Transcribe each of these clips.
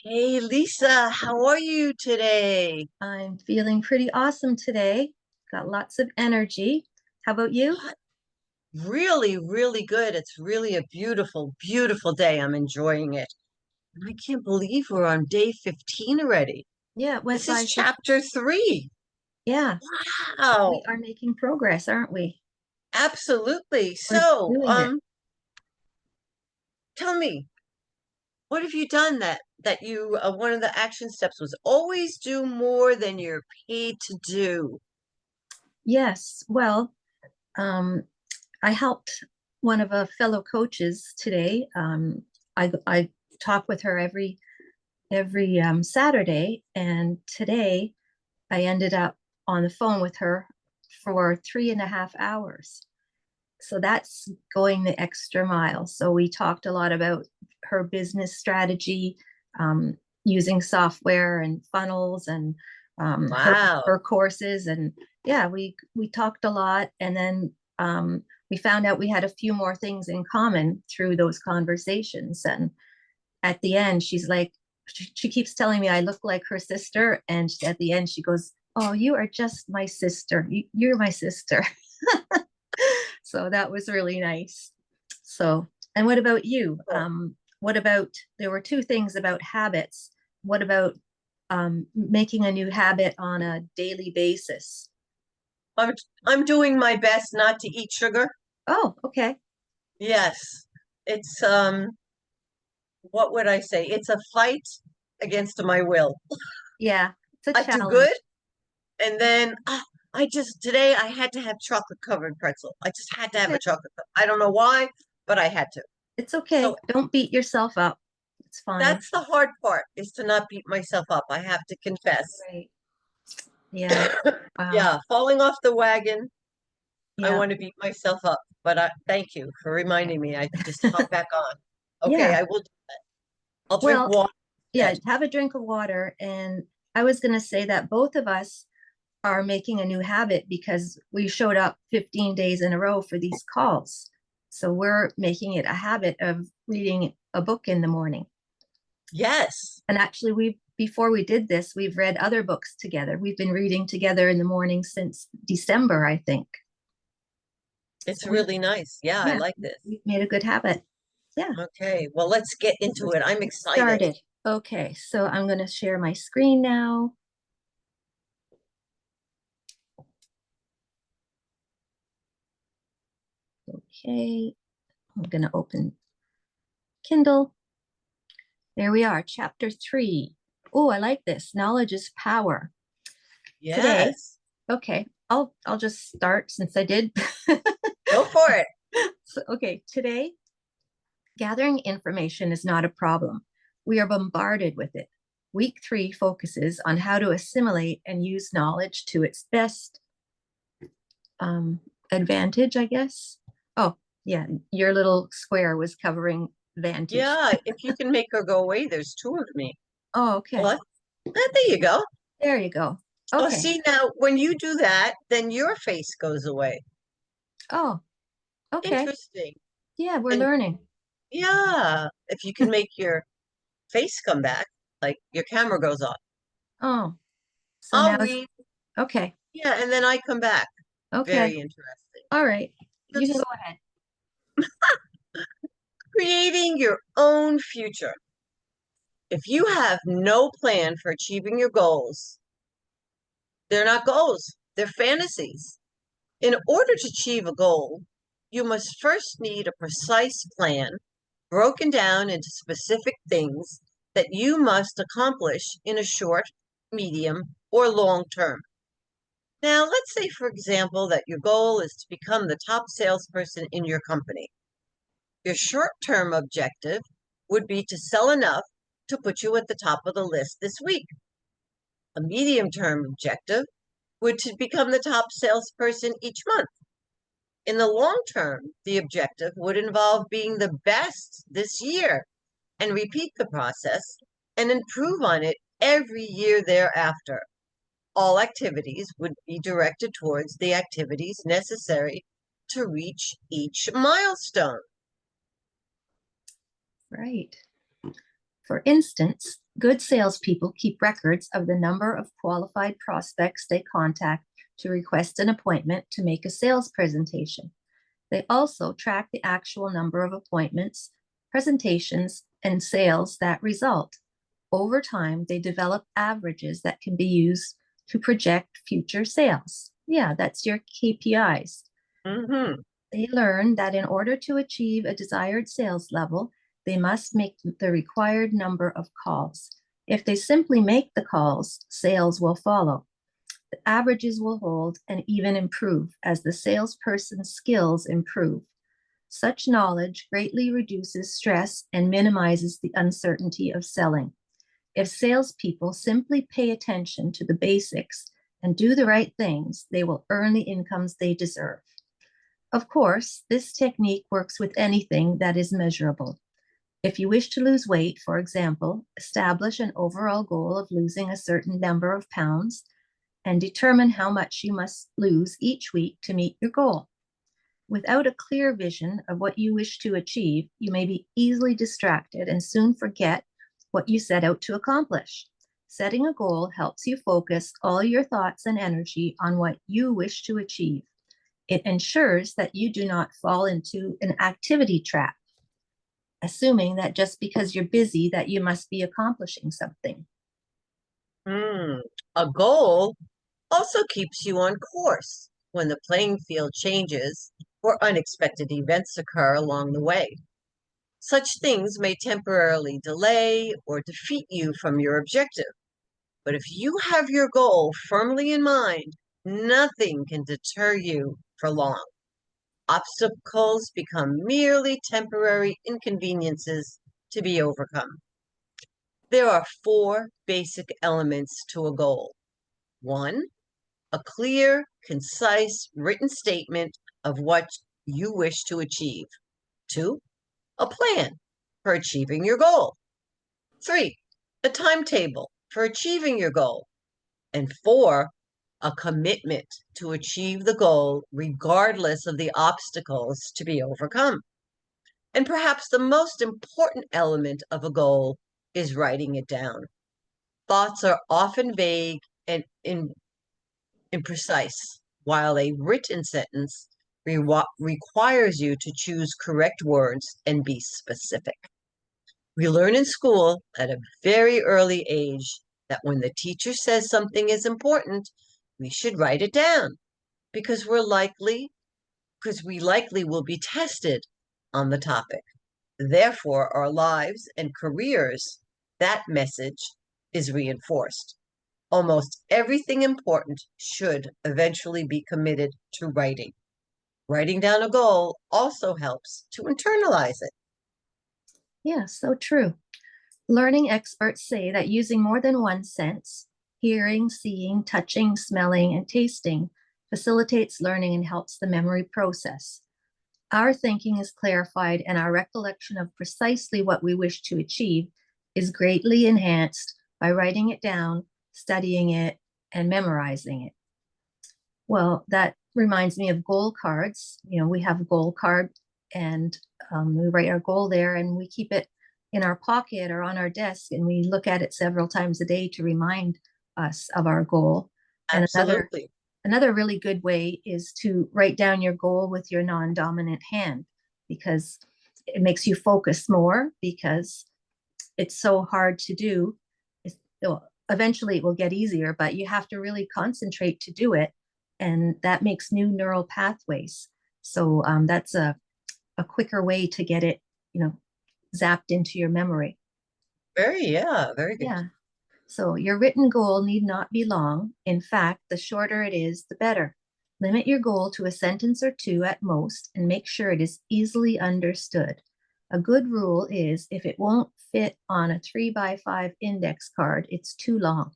Hey Lisa, how are you today? I'm feeling pretty awesome today. Got lots of energy. How about you? Really, really good. It's really a beautiful, beautiful day. I'm enjoying it. And I can't believe we're on day 15 already. Yeah, it went This is by so chapter 3. yeah, we Wow. are making progress, aren't we? Absolutely. We're So, doing it. tell me, what have you done that you one of the action steps was always do more than you're paid to do? Yes. Well, um, I helped one of a fellow coaches today. I talk with her every Saturday, and today I ended up on the phone with her for 3.5 hours. So that's going the extra mile. So we talked a lot about her business strategy, um, using software and funnels and her Wow. courses. And yeah, we talked a lot. And then we found out we had a few more things in common through those conversations. And at the end, she's like, she keeps telling me I look like her sister. And at the end, she goes, "Oh, you are just my sister. You're my sister." So that was really nice. So, and what about you? Cool. What about, there were two things about habits. What about making a new habit on a daily basis? I'm I'm doing my best not to eat sugar. Oh, okay. Yes. It's what would I say? It's a fight against my will. Yeah, it's a I do good, challenge. and then I just today I had to have chocolate covered pretzel. I just had to have a Okay. chocolate. I don't know why, but I had to. It's So okay. Don't beat yourself up. It's fine. that's the hard part is to not beat myself up. I have to confess. Right. Yeah. Wow. Yeah, falling off the wagon. I Yeah. want to beat myself up, but thank you for reminding me. I just hop back on. Okay, Yeah. I will. I'll drink Well, water yeah, instead. have a drink of water. And I was going to say that both of us are making a new habit because we showed up 15 days in a row for these calls. So we're making it a habit of reading a book in the morning. Yes, And actually, before we did this, we've read other books together. We've been reading together in the morning since December, I think. it's So we, really nice. Yeah, I yeah, like this. we've made a good habit. Yeah, Okay, well, let's get into it. I'm get excited. started. Okay, so I'm going to share my screen now. Okay, I'm going to open Kindle. There we are, chapter 3. Oh, I like this. Knowledge is power. Today, Yes, okay, I'll just start since I did. go for it. So, okay, today, gathering information is not a problem. We are bombarded with it. Week 3 focuses on how to assimilate and use knowledge to its best um, advantage, I guess. Oh, yeah, your little square was covering vantage. Yeah, if you can make her go away, there's two of me. Oh, okay. Well, there you go. There you go. Oh, Okay. see, now when you do that, then your face goes away. Oh, okay. Interesting. Yeah, we're And learning. yeah, if you can make your face come back, like your camera goes off, Oh, so I'll now, read. okay. Yeah, and then I come back. Okay. Very interesting. All right. You can go Just ahead. creating your own future. If you have no plan for achieving your goals, they're not goals, they're fantasies. In order to achieve a goal, you must first need a precise plan broken down into specific things that you must accomplish in a short, medium, or long term. Now, let's say, for example, that your goal is to become the top salesperson in your company. Your short term objective would be to sell enough to put you at the top of the list this week. A medium term objective would to become the top salesperson each month. In the long term, the objective would involve being the best this year and repeat the process and improve on it every year thereafter. All activities would be directed towards the activities necessary to reach each milestone. Right. For instance, good salespeople keep records of the number of qualified prospects they contact to request an appointment to make a sales presentation. They also track the actual number of appointments, presentations, and sales that result. Over time, they develop averages that can be used to project future sales. Yeah, that's your KPIs. Mm-hmm. They learn that in order to achieve a desired sales level, they must make the required number of calls. If they simply make the calls, sales will follow. The averages will hold and even improve as the salesperson's skills improve. Such knowledge greatly reduces stress and minimizes the uncertainty of selling. If salespeople simply pay attention to the basics and do the right things, they will earn the incomes they deserve. Of course, this technique works with anything that is measurable. If you wish to lose weight, for example, establish an overall goal of losing a certain number of pounds and determine how much you must lose each week to meet your goal. Without a clear vision of what you wish to achieve, you may be easily distracted and soon forget what you set out to accomplish. Setting a goal helps you focus all your thoughts and energy on what you wish to achieve. It ensures that you do not fall into an activity trap, assuming that just because you're busy that you must be accomplishing something. A goal also keeps you on course when the playing field changes or unexpected events occur along the way. Such things may temporarily delay or defeat you from your objective. But if you have your goal firmly in mind, nothing can deter you for long. Obstacles become merely temporary inconveniences to be overcome. There are four basic elements to a goal. One, a clear, concise written statement of what you wish to achieve. Two, a plan for achieving your goal. Three, a timetable for achieving your goal. And four, a commitment to achieve the goal regardless of the obstacles to be overcome. And perhaps the most important element of a goal is writing it down. Thoughts are often vague and imprecise, while a written sentence requires you to choose correct words and be specific. We learn in school at a very early age that when the teacher says something is important, we should write it down because we likely will be tested on the topic. Therefore, our lives and careers, that message is reinforced. Almost everything important should eventually be committed to writing. Writing down a goal also helps to internalize it. Yeah, so true. Learning experts say that using more than one sense, hearing, seeing, touching, smelling, and tasting, facilitates learning and helps the memory process. Our thinking is clarified and our recollection of precisely what we wish to achieve is greatly enhanced by writing it down, studying it, and memorizing it. Well, that reminds me of goal cards. You know, we have a goal card and we write our goal there and we keep it in our pocket or on our desk and we look at it several times a day to remind us of our goal. And Absolutely. another really good way is to write down your goal with your non-dominant hand because it makes you focus more because it's so hard to do. Eventually it will get easier, but you have to really concentrate to do it. And that makes new neural pathways. So that's a quicker way to get it, zapped into your memory. Very good. Yeah. So your written goal need not be long. In fact, the shorter it is, the better. Limit your goal to a sentence or two at most and make sure it is easily understood. A good rule is if it won't fit on a 3x5 index card, it's too long.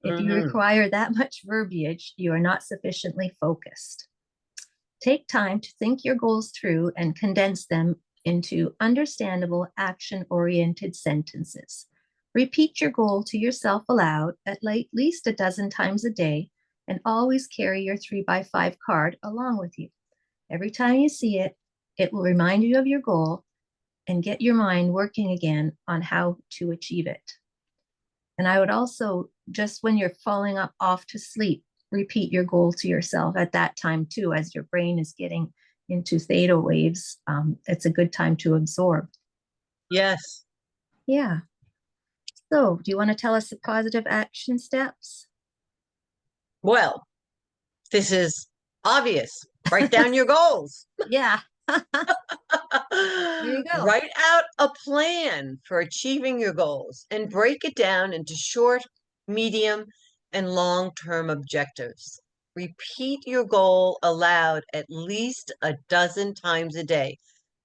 If you require that much verbiage, you are not sufficiently focused. Take time to think your goals through and condense them into understandable, action-oriented sentences. Repeat your goal to yourself aloud at least a dozen times a day and always carry your 3x5 card along with you. Every time you see it, it will remind you of your goal and get your mind working again on how to achieve it. And I would also, just when you're falling up off to sleep, repeat your goal to yourself at that time too, as your brain is getting into theta waves. It's a good time to absorb. Yes. Yeah. So, do you want to tell us the positive action steps? Well, this is obvious. Write down your goals. Yeah. There you go. Write out a plan for achieving your goals and break it down into short, medium, and long-term objectives. Repeat your goal aloud at least a dozen times a day.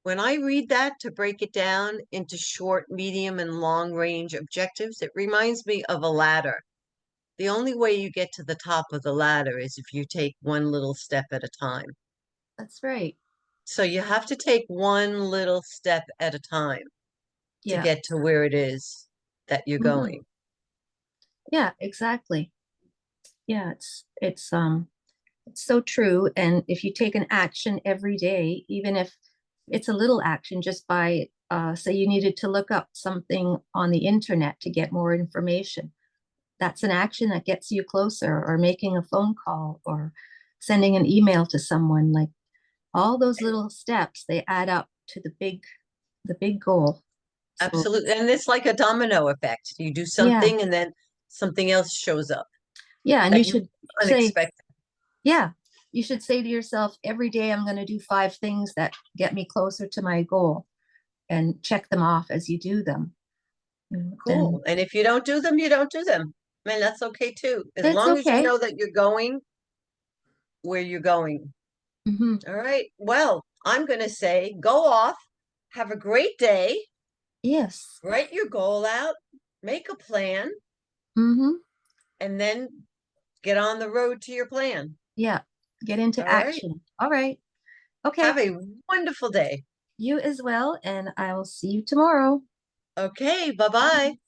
When I read that to break it down into short, medium, and long range objectives, it reminds me of a ladder. The only way you get to the top of the ladder is if you take one little step at a time. That's right. So you have to take one little step at a time to Yeah. get to where it is that you're Mhm. going. Yeah, exactly. Yeah, it's so true. And if you take an action every day, even if it's a little action, just by say you needed to look up something on the internet to get more information, that's an action that gets you closer, or making a phone call or sending an email to someone. Like all those little steps, they add up to the big goal. So Absolutely. And it's like a domino effect. You do yeah, something and then something else shows up yeah. And you that you should say, unexpected. yeah, you should say to yourself, every day I'm going to do 5 things that get me closer to my goal, and check them off as you do them. And Cool. And if you don't do them, you don't do them. Man, that's okay too. As it's long as you okay. know that you're going where you're going. Hmm. All right. Well, I'm going to say go off, have a great day, Yes. write your goal out, make a plan, Hmm. and then get on the road to your plan. Yeah. Get into All right. action. All right. Okay. Have a wonderful day. You as well. And I will see you tomorrow. Okay. Bye Bye. bye.